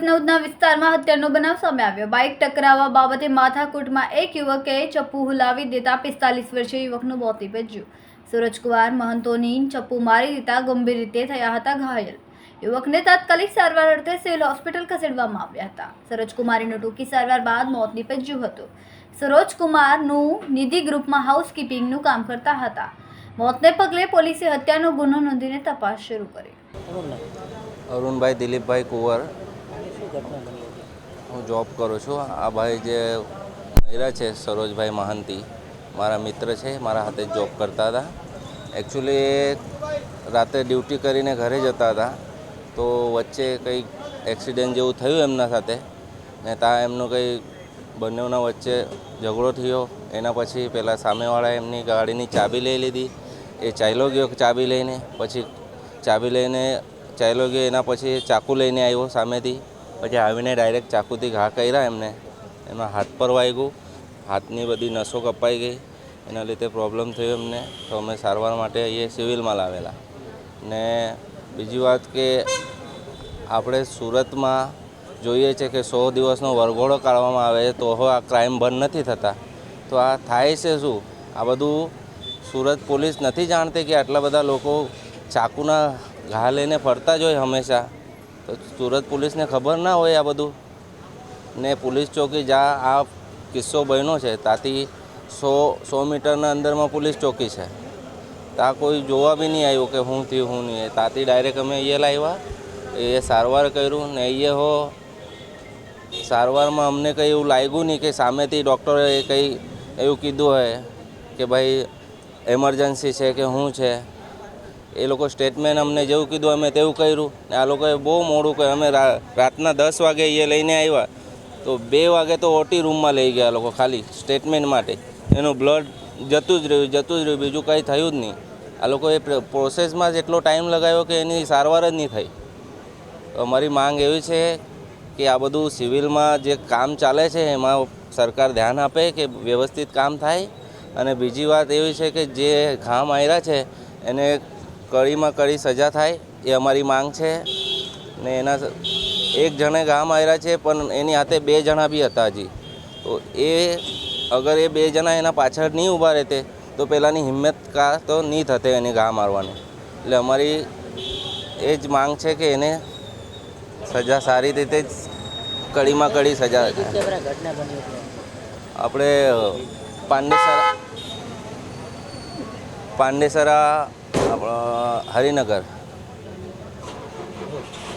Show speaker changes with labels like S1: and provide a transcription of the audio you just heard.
S1: કપનૌજના વિસ્તારમાં હત્યાનો બનાવ સામે આવ્યો। બાઇક ટકરાવવા બાબતે માથાકૂટમાં એક યુવકે ચપ્પુ હુલાવી દેતા 45 વર્ષીય યુવકનું મોત નીપજ્યું। સૂરજકુમાર મહંતોની ચપ્પુ મારી દેતા ગંભીર રીતે થયા હતા ઘાયલ। યુવકને તાત્કાલિક સારવાર અર્થે સિવિલ હોસ્પિટલ ખસેડવામાં આવ્યા હતા। સરોજકુમારીનું ટૂંકી સારવાર બાદ મોત નીપજ્યું હતું। સરોજકુમારનું નિધિ ગ્રુપમાં હાઉસકીપિંગનું કામ કરતા હતા। મોતને પગલે પોલીસે હત્યાનો ગુનો નોંધીને તપાસ શરૂ કરી।
S2: અરુણભાઈ દિલીપભાઈ કુંવર, હું જોબ કરું છું। આ ભાઈ જે મહિલા છે સરોજભાઈ મહાંતી મારા મિત્ર છે, મારા હાથે જોબ કરતા હતા। એકચ્યુઅલી રાતે ડ્યુટી કરીને ઘરે જતા હતા તો વચ્ચે કંઈક એક્સિડન્ટ જેવું થયું એમના સાથે ને ત્યાં એમનું કંઈ બંનેના વચ્ચે ઝઘડો થયો। એના પછી પહેલાં સામેવાળાએ એમની ગાડીની ચાબી લઈ લીધી, એ ચાલ્યો ગયો ચાબી લઈને, પછી ચાબી લઈને ચાલ્યો ગયો, એના પછી ચાકુ લઈને આવ્યો સામેથી, પછી આવીને ડાયરેક્ટ ચાકુથી ઘા કર્યા એમને, એમાં હાથ પર વાગ્યું, હાથની બધી નસો કપાઈ ગઈ, એના લીધે પ્રોબ્લેમ થયો એમને। તો અમે સારવાર માટે અહીંયા સિવિલમાં લાવેલા। ને બીજી વાત કે આપણે સુરતમાં જોઈએ છે કે 100 દિવસનો વરઘોડો કાઢવામાં આવે છે તો આ ક્રાઇમ બંધ નથી થતા। તો આ થાય છે શું? આ બધું સુરત પોલીસ નથી જાણતી કે આટલા બધા લોકો ચાકુના ઘા લઈને ફરતા જ હોય હંમેશા? તો સુરત પોલીસને ખબર ના હોય આ બધું? ને પોલીસ ચોકી જ્યાં આ કિસ્સો બન્યો છે ત્યાંથી 100 મીટરના અંદરમાં પોલીસ ચોકી છે, ત્યાં કોઈ જોવા બી નહીં આવ્યું કે શું થયું શું નહીં। ત્યાંથી ડાયરેક્ટ અમે અહીંયા લાવ્યા, એ સારવાર કર્યું ને અહીંયા સારવારમાં અમને કંઈ એવું લાગ્યું નહીં કે સામેથી ડૉક્ટરે કંઈ એવું કીધું હોય કે ભાઈ એમરજન્સી છે કે શું છે। એ લોકો સ્ટેટમેન્ટ અમને જેવું કીધું અમે તેવું કર્યું ને આ લોકોએ બહુ મોડું કર્યું। અમે રાતના 10 વાગે એ લઈને આવ્યા તો 2 વાગે તો ઓટી રૂમમાં લઈ ગયા લોકો ખાલી સ્ટેટમેન્ટ માટે। એનું બ્લડ જતું જ રહ્યું, બીજું કંઈ થયું જ નહીં। આ લોકોએ પ્રોસેસમાં જેટલો ટાઈમ લગાવ્યો કે એની સારવાર જ નહીં થઈ। તો અમારી માંગ એવી છે કે આ બધું સિવિલમાં જે કામ ચાલે છે એમાં સરકાર ધ્યાન આપે કે વ્યવસ્થિત કામ થાય। અને બીજી વાત એવી છે કે જે ઘા માર્યા છે એને કડીમાં કડી સજા થાય, એ અમારી માંગ છે। ને એના એક જણે ઘા માર્યા છે પણ એની હાથે 2 જણા બી હતા હજી, તો એ અગર એ 2 જણા એના પાછળ નહીં ઊભા રહેતે તો પહેલાંની હિંમત કા તો નહીં થતે એને ઘા મારવાની। એટલે અમારી એ જ માંગ છે કે એને સજા સારી રીતે જ કડીમાં કડી સજા આપણે પાંડેસરા હરિનગર।